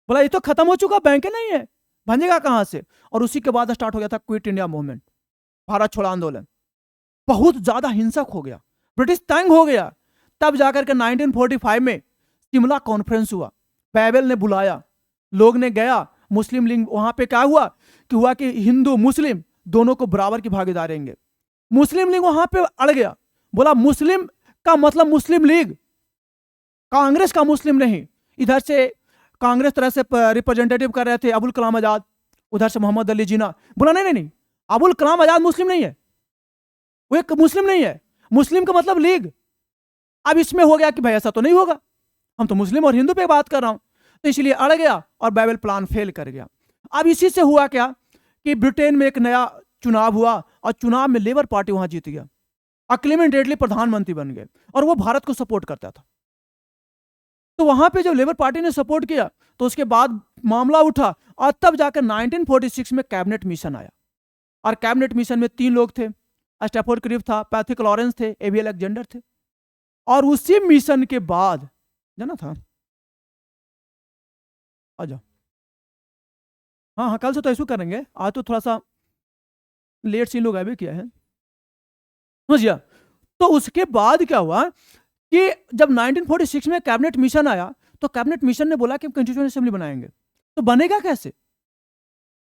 बोला ये तो खत्म हो चुका, बैंक नहीं है, बनेगा कहां से। और उसी के बाद स्टार्ट हो गया था क्विट इंडिया मूवमेंट, भारत छोड़ो आंदोलन। बहुत ज्यादा हिंसक हो गया, ब्रिटिश तंग हो गया। तब जाकर के 1945 में शिमला कॉन्फ्रेंस हुआ, पैवेल ने बुलाया, लोग ने गया। मुस्लिम लीग वहां पे क्या हुआ कि हिंदू मुस्लिम दोनों को बराबर की भागीदारी देंगे। मुस्लिम लीग वहां पे अड़ गया, बोला मुस्लिम का मतलब मुस्लिम लीग, कांग्रेस का मुस्लिम नहीं। इधर से कांग्रेस तरह से रिप्रेजेंटेटिव कर रहे थे अबुल कलाम आजाद, उधर से मोहम्मद अली जिन्ना। बोला नहीं नहीं नहीं, अबुल कलाम आजाद मुस्लिम नहीं है, वो एक मुस्लिम नहीं है, मुस्लिम का मतलब लीग। अब इसमें हो गया कि भाई ऐसा तो नहीं होगा, हम तो मुस्लिम और हिंदू पे बात कर रहा हूं। तो इसलिए अड़ गया और बाइबल प्लान फेल कर गया। अब इसी से हुआ क्या कि ब्रिटेन में एक नया चुनाव हुआ, और चुनाव में लेबर पार्टी वहां जीत गया, और क्लेमेंट एटली प्रधानमंत्री बन गए, और वो भारत को सपोर्ट करता था। तो वहां पे जब लेबर पार्टी ने सपोर्ट किया तो उसके बाद मामला उठा, और तब जाकर 1946 में कैबिनेट मिशन आया। और कैबिनेट मिशन में 3 लोग थे, स्टैफोर्ड क्रिप्स था, पैथिक लॉरेंस थे, एबी अलेक्जेंडर थे। और उसी मिशन के बाद जाना था, आ जाओ। हाँ हाँ, कल से तो ऐसा करेंगे, आज तो थोड़ा सा लेट से लोग आए भी किया है, समझिए। तो उसके बाद क्या हुआ कि जब 1946 में कैबिनेट मिशन आया, तो कैबिनेट मिशन ने बोला कि हम कॉन्स्टिट्यूएंट असेंबली बनाएंगे। तो बनेगा कैसे,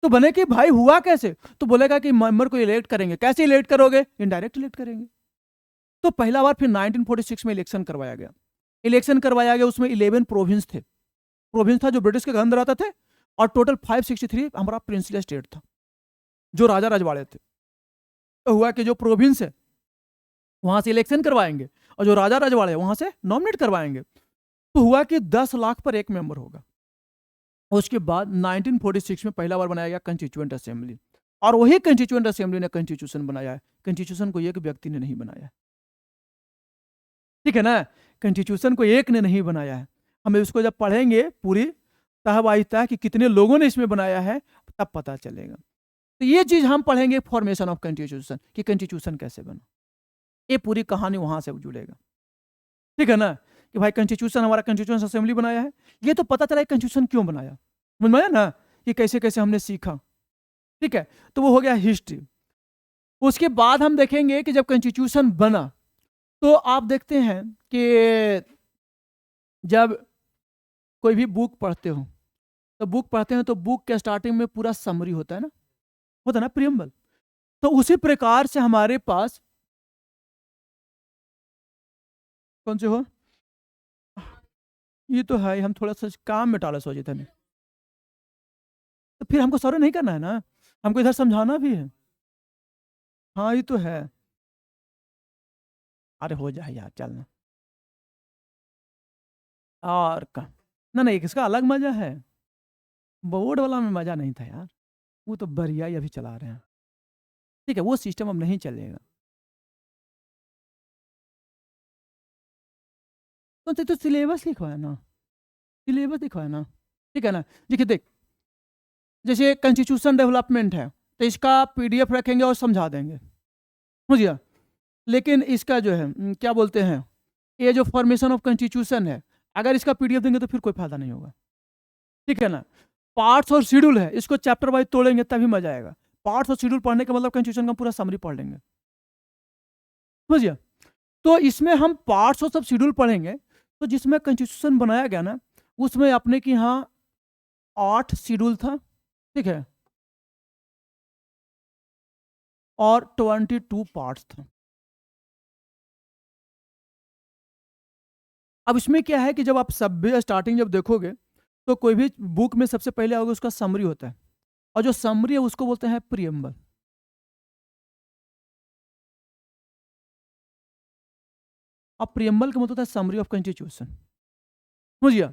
तो बने कि भाई हुआ कैसे, तो बोलेगा कि मेंबर को इलेक्ट करेंगे। कैसे इलेक्ट करोगे, इनडायरेक्ट इलेक्ट करेंगे। तो पहला बार फिर 1946 में इलेक्शन करवाया गया। उसमें 11 प्रोविंस थे, प्रोविंस था जो ब्रिटिश के अंदर रहते थे, और टोटल 563 हमारा प्रिंसली स्टेट था जो राजा रजवाड़े थे। तो हुआ कि जो प्रोविंस है वहां से इलेक्शन करवाएंगे, और जो राजा रजवाड़े वहां से नॉमिनेट करवाएंगे। तो हुआ कि 10 लाख पर एक मेंबर होगा। उसके बाद 1946 में पहला बार बनाया गया कंस्टिट्यूएंट असेंबली, और वही कंस्टिट्यूएंट असेंबली ने कॉन्स्टिट्यूशन बनाया है। कॉन्स्टिट्यूशन को एक व्यक्ति ने नहीं बनाया है, ठीक है ना, कॉन्स्टिट्यूशन को एक ने नहीं बनाया है। हमें उसको जब पढ़ेंगे पूरी तब आहिस्ता है कि कितने लोगों ने इसमें बनाया है, तब पता चलेगा। तो ये चीज हम पढ़ेंगे, फॉर्मेशन ऑफ कॉन्स्टिट्यूशन, कि कॉन्स्टिट्यूशन कैसे बना, ये पूरी कहानी वहां से जुड़ेगा, ठीक है ना। कि भाई कॉन्स्टिट्यूशन, हमारा कॉन्स्टिट्यूशन असेंबली बनाया है, ये तो पता चला कॉन्स्टिट्यूशन क्यों बनाया, समझ में आया ना, कि कैसे कैसे हमने सीखा, ठीक है। तो वो हो गया हिस्ट्री। उसके बाद हम देखेंगे कि जब कॉन्स्टिट्यूशन बना, तो आप देखते हैं कि जब कोई भी बुक पढ़ते हो, तो बुक पढ़ते हैं तो बुक के स्टार्टिंग में पूरा समरी होता है ना, प्रियम्बल। तो उसी प्रकार से हमारे पास कौन से हो, ये तो है, हम थोड़ा सा काम में टाला सोचे थे। तो फिर हमको सॉरी नहीं करना है ना, हमको इधर समझाना भी है। हाँ ये तो है, अरे हो जाए यार, चलना। और का ना, नहीं इसका अलग मजा है, बोर्ड वाला में मजा नहीं था यार, वो तो बढ़िया ही अभी चला रहे हैं, ठीक है, वो सिस्टम अब नहीं चलेगा। तो सिलेबस लिखवाया ना, सिलेबस लिखवाया ना, ठीक है ना। देखिए देख, जैसे कॉन्स्टिट्यूशन डेवलपमेंट है, तो इसका पीडीएफ रखेंगे और समझा देंगे, समझिए। लेकिन इसका जो है क्या बोलते हैं, ये जो फॉर्मेशन ऑफ कॉन्स्टिट्यूशन है, अगर इसका पीडीएफ देंगे तो फिर कोई फायदा नहीं होगा, ठीक है ना। पार्ट्स और शेड्यूल है, इसको चैप्टर वाइज तोड़ेंगे तभी मजा आएगा। पार्ट्स और शेड्यूल पढ़ने का मतलब कॉन्स्टिट्यूशन का पूरा समरी पढ़ लेंगे, समझिए। तो इसमें हम पार्ट्स और सब शेड्यूल पढ़ेंगे, तो जिसमें कॉन्स्टिट्यूशन बनाया गया ना, उसमें अपने के यहाँ 8 शेड्यूल था, ठीक है, और 22 पार्ट्स था। अब इसमें क्या है कि जब आप सभ्य स्टार्टिंग जब देखोगे तो कोई भी बुक में सबसे पहले आओगे उसका समरी होता है, और जो समरी है उसको बोलते हैं प्रियम्बल। अब प्रियम्बल का मतलब होता है समरी ऑफ कॉन्स्टिट्यूशन, समझिए।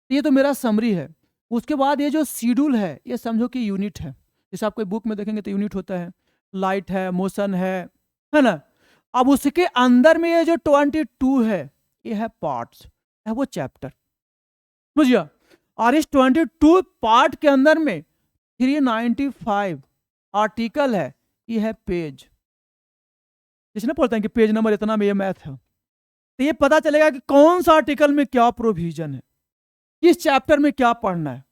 ये तो मेरा समरी है। उसके बाद ये जो शेड्यूल है ये समझो कि यूनिट है, जैसे आप कोई बुक में देखेंगे तो यूनिट होता है, लाइट है, मोशन है ना। अब उसके अंदर में ये जो 22 है ये है पार्ट्स, है वो चैप्टर, समझिए। और इस 22 पार्ट के अंदर में 395 आर्टिकल है, ये है पेज। इसने बोलते हैं कि पेज नंबर इतना में ये मैथ है, तो ये पता चलेगा कि कौन सा आर्टिकल में क्या प्रोविजन है, किस चैप्टर में क्या पढ़ना है,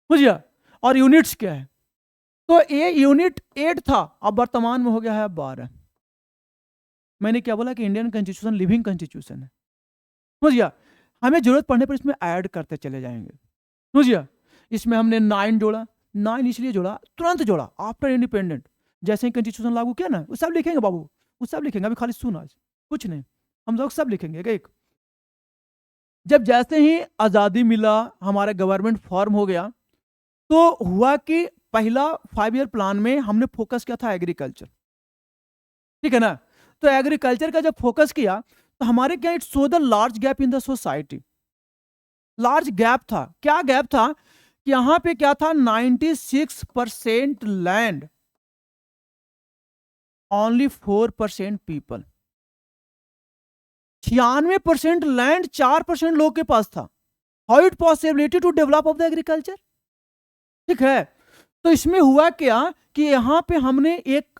समझिए। और यूनिट्स क्या है, तो ये यूनिट 8 था, अब वर्तमान में हो गया है 12। मैंने क्या बोला कि इंडियन कॉन्स्टिट्यूशन लिविंग कॉन्स्टिट्यूशन है, समझिए। हमें जरूरत पड़ने पर इसमें ऐड करते चले जाएंगे, समझिए। इसमें हमने 9 जोड़ा, 9 इसलिए जोड़ा, तुरंत जोड़ा आफ्टर इंडिपेंडेंट, जैसे ही कॉन्स्टिट्यूशन लागू किया ना, वो सब लिखेंगे बाबू, वो सब लिखेंगे, अभी खाली सुन, आज कुछ नहीं, हम लोग सब लिखेंगे एक। जब जैसे ही आज़ादी मिला, हमारा गवर्नमेंट फॉर्म हो गया, तो हुआ कि पहला 5 ईयर प्लान में हमने फोकस किया था एग्रीकल्चर, ठीक है ना। तो एग्रीकल्चर का जब फोकस किया तो हमारे क्या, it show the large gap in the society. Large gap था, क्या गैप था कि यहां पे क्या था, 96% लैंड, ओनली 4% पीपल। 96% लैंड 4% लोग के पास था। How it possibility to develop of the agriculture, ठीक है। तो इसमें हुआ क्या कि यहां पे हमने एक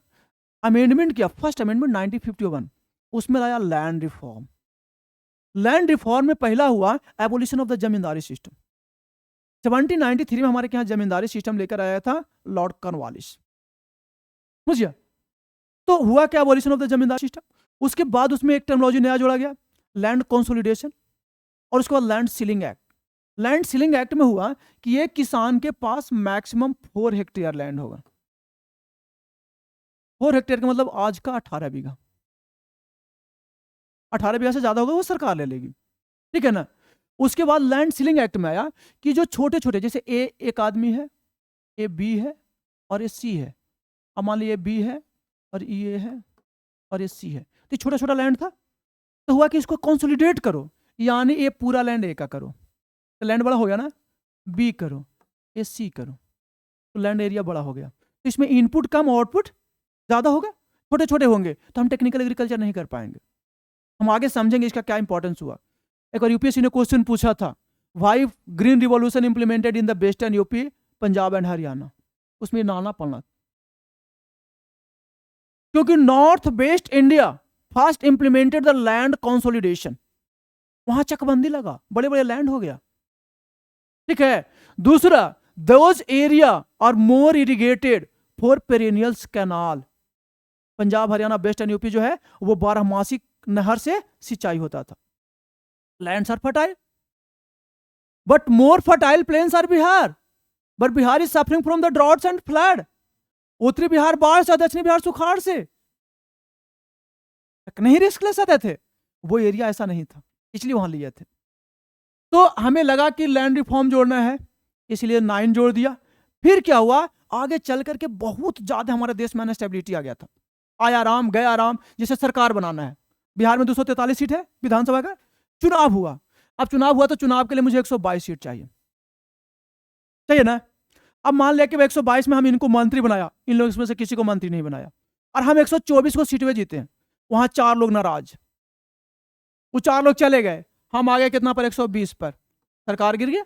अमेंडमेंट किया, फर्स्ट अमेंडमेंट 1951, उसमें लाया लैंड रिफॉर्म। लैंड रिफॉर्म में पहला हुआ abolition of the zamindari system. 1793 में हमारे यहाँ जमींदारी सिस्टम लेकर आया था लॉर्ड कॉर्नवालिस, समझिए। तो हुआ क्या, abolition of the zamindari system. उसके बाद उसमें एक टर्मिनोलॉजी नया जोड़ा गया, लैंड कंसोलिडेशन, और उसके बाद land ceiling act. Land ceiling act में हुआ कि ये किसान के पास मैक्सिमम 4 हेक्टेयर लैंड होगा। 4 हेक्टेयर का मतलब आज का 18 बीघा, 18 बीघा से ज्यादा होगा वो सरकार ले लेगी, ठीक है ना। उसके बाद लैंड सीलिंग एक्ट में आया कि जो छोटे छोटे, जैसे ए एक आदमी है, ए बी है और ए सी है, अब मान लीजिए बी है और ए है और ए सी है, तो छोटा छोटा लैंड था। तो हुआ कि इसको कंसोलिडेट करो, यानी ए पूरा लैंड ए का करो, तो लैंड बड़ा हो गया ना, बी करो, ए सी करो, तो लैंड एरिया बड़ा हो गया। तो इसमें इनपुट कम आउटपुट ज़्यादा होगा, छोटे छोटे होंगे तो हम टेक्निकल एग्रीकल्चर नहीं कर पाएंगे। हम आगे समझेंगे इसका क्या इंपॉर्टेंस हुआ। एक बार यूपीएससी ने क्वेश्चन पूछा था, why green revolution implemented in the western UP, Punjab and Haryana, उसमें नाना पढ़ना, क्योंकि north west India first implemented the land consolidation, वहां चकबंदी लगा, बड़े बड़े लैंड हो गया, ठीक है। दूसरा, those area are more irrigated for perennials canal, Punjab Haryana west and UP जो है वो 12मासी नहर से सिंचाई होता था। Lands are fertile, but more fertile plains are Bihar, but Bihar is suffering from the droughts and flood. उत्तरी बिहार बाढ़ से, दक्षिणी बिहार सुखाड़ से, नहीं रिस्क ले सकते थे, वो एरिया ऐसा नहीं था, इसलिए वहां लिए थे। तो हमें लगा कि लैंड रिफॉर्म जोड़ना है, इसलिए 9 जोड़ दिया। फिर क्या हुआ, आगे चल करके बहुत ज्यादा हमारे देश में अनस्टेबिलिटी आ गया था, आया आराम गया आराम, जैसे सरकार बनाना है। बिहार में 243 सीट है विधानसभा का, चुनाव हुआ, अब चुनाव हुआ तो चुनाव के लिए मुझे 122 सीट चाहिए, चाहिए ना। अब मान लिया कि 122 में हम इनको मंत्री बनाया, इन लोगों में से किसी को मंत्री नहीं बनाया, और हम 124 को सीट में जीते हैं, वहां 4 लोग नाराज, वो 4 लोग चले गए, हम आ गए कितना पर, 120 पर, सरकार गिर गया।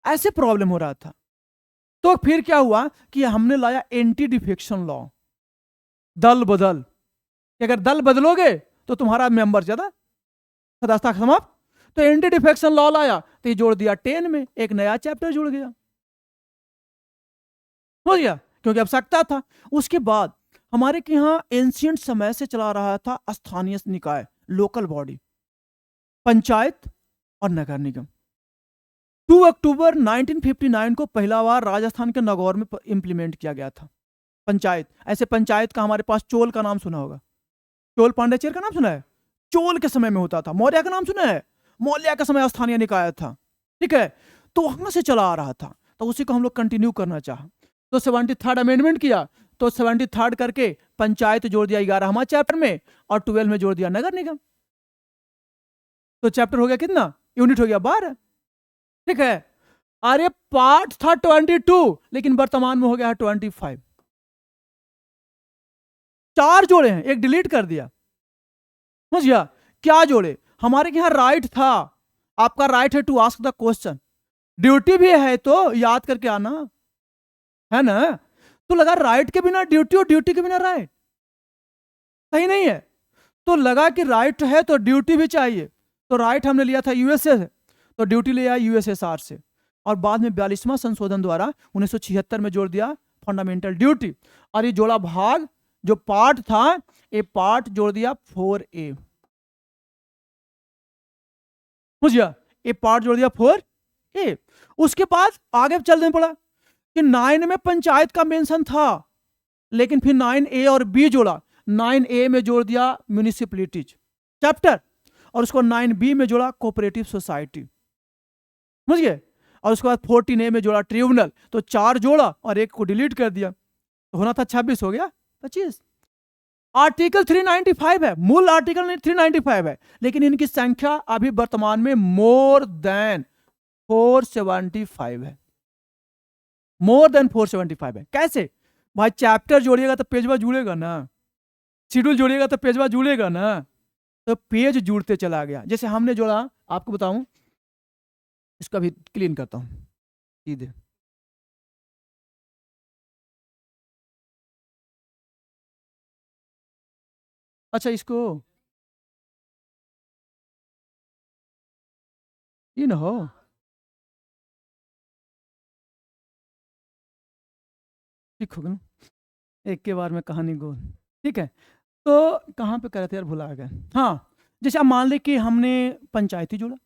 ऐसे प्रॉब्लम हो रहा था। तो फिर क्या हुआ कि हमने लाया एंटी डिफेक्शन लॉ, दल बदल, कि अगर दल बदलोगे तो तुम्हारा मेंबर ज्यादा, सदास्था समाप्त। तो एंटी डिफेक्शन लॉ लाया तो ये जोड़ दिया 10 में, एक नया चैप्टर जुड़ गया, हो गया, क्योंकि आवश्यकता था। उसके बाद हमारे के यहाँ एंशियंट समय से चला रहा था स्थानीय निकाय, लोकल बॉडी, पंचायत और नगर निगम। 2 अक्टूबर 1959 को पहला बार राजस्थान के नागौर में इंप्लीमेंट किया गया था पंचायत। ऐसे पंचायत का हमारे पास चोल का नाम सुना होगा, चोल पांड्यचेर का नाम सुना है, चोल के समय में होता था। मौर्य का नाम सुना है, मौर्य के समय स्थानीय निकाय था, ठीक है। तो वहां से चला आ रहा था, तो उसी को हम लोग कंटिन्यू करना चाहा, तो 73rd अमेंडमेंट किया, तो 73rd करके पंचायत जोड़ दिया 11वां चैप्टर में, और 12 में जोड़ दिया नगर निगम। तो चैप्टर हो गया कितना, यूनिट हो गया 12, ठीक है। अरे पार्ट था 22, लेकिन वर्तमान में हो गया है 25। 4 जोड़े हैं, एक डिलीट कर दिया, समझ गया। क्या जोड़े, हमारे यहाँ राइट था, आपका राइट है to ask the question, duty भी है तो याद करके आना, है ना। तो लगा राइट के बिना ड्यूटी और ड्यूटी के बिना राइट, सही नहीं है। तो लगा कि राइट है तो ड्यूटी भी चाहिए, तो राइट हमने लिया था यूएसए से, तो ड्यूटी लिया यूएसएसआर से, और बाद में 42वां संशोधन द्वारा 1976 में जोड़ दिया फंडामेंटल ड्यूटी। और ये जोड़ा भाग जो पार्ट था, ये पार्ट जोड़ दिया 4A, बुझिया, ये पार्ट जोड़ दिया 4A। उसके बाद आगे चलने पड़ा कि 9 में पंचायत का मेंशन था, लेकिन फिर 9A और B जोड़ा, 9A में जोड़ दिया म्यूनिसिपैलिटीज चैप्टर, और उसको 9B में जोड़ा कोऑपरेटिव सोसाइटी, समझ गए। और उसके बाद 14A में जोड़ा ट्रिब्यूनल, तो 4 जोड़ा और एक को डिलीट कर दिया, तो होना था 26, हो गया 25। आर्टिकल 395 है, मूल आर्टिकल 395 है, लेकिन इनकी संख्या अभी वर्तमान में मोर देन 475 है, मोर देन 475 है। कैसे भाई, चैप्टर जोड़िएगा तो पेजवा जुड़ेगा ना, शेड्यूल जोड़िएगा तो पेजवा जुड़ेगा ना, तो पेज जुड़ते चला गया। जैसे हमने जोड़ा, आपको बताऊं, इसका भी क्लीन करता हूं सीधे। अच्छा, इसको ये ना हो, ठीक होगा ना, एक के बार में कहानी गोल, ठीक है। तो कहाँ पे करे थे यार, भुला गए। हाँ, जैसे अब मान ले कि हमने पंचायती जोड़ा,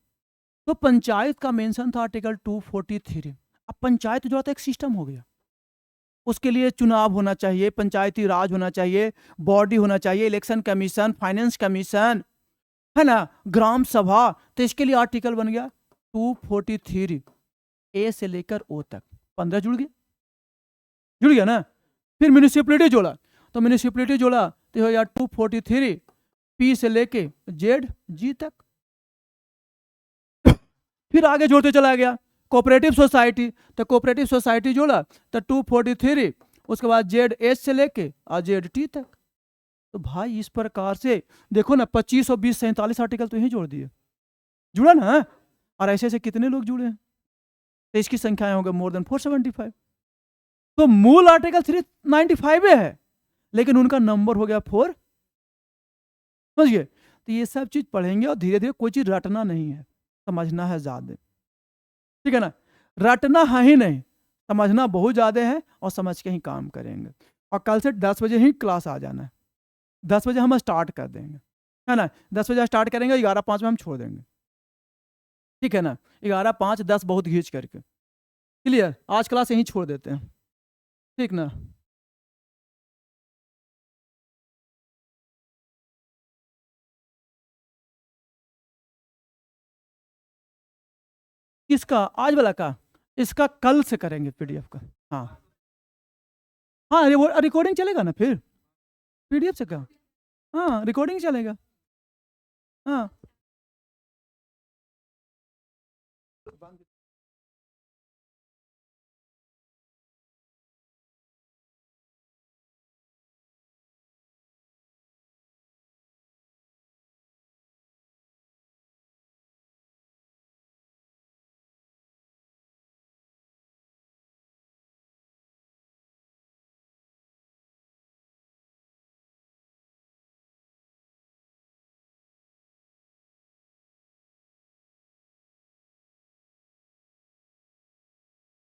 तो पंचायत का मेंशन था आर्टिकल 243। अब पंचायत जोड़ा तो एक सिस्टम हो गया, उसके लिए चुनाव होना चाहिए, पंचायती राज होना चाहिए, बॉडी होना चाहिए, इलेक्शन कमीशन, फाइनेंस कमीशन, है ना, ग्राम सभा। तो इसके लिए आर्टिकल बन गया 243, ए से लेकर ओ तक 15 जुड़ गया ना। फिर म्यूनिसिपलिटी जोड़ा, तो म्यूनिसिपलिटी जोड़ा तो हो गया 243, पी से लेके जेड जी तक। फिर आगे जोड़ते चला गया कोऑपरेटिव सोसाइटी, तो कोऑपरेटिव सोसाइटी जोड़ा तो 243, उसके बाद जेड एच से लेके और जेड टी तक। तो भाई इस प्रकार से देखो ना, 25 और 20 47 आर्टिकल तो यही जोड़ दिए, जुड़ा ना। और ऐसे ऐसे कितने लोग जुड़े हैं, तो इसकी संख्याएं होंगे मोर देन 475। तो मूल आर्टिकल 395 है, लेकिन उनका नंबर हो गया 4, समझिए। तो ये सब चीज पढ़ेंगे, और धीरे धीरे कोई चीज रटना नहीं है, समझना है ज्यादा, ठीक है ना। रटना है ही नहीं, समझना बहुत ज्यादा है, और समझ के ही काम करेंगे। और कल से 10 बजे ही क्लास आ जाना है, 10 बजे हम स्टार्ट कर देंगे, है ना। 10 बजे स्टार्ट करेंगे, 11:05 में हम छोड़ देंगे, ठीक है ना। 11:05 10 बहुत घींच करके, क्लियर। आज क्लास यहीं छोड़ देते हैं, ठीक ना। किसका, आज वाला का, इसका कल से करेंगे पीडीएफ का। हाँ हाँ, रिकॉर्डिंग चलेगा ना फिर, पीडीएफ से क्या, हाँ रिकॉर्डिंग चलेगा, हाँ।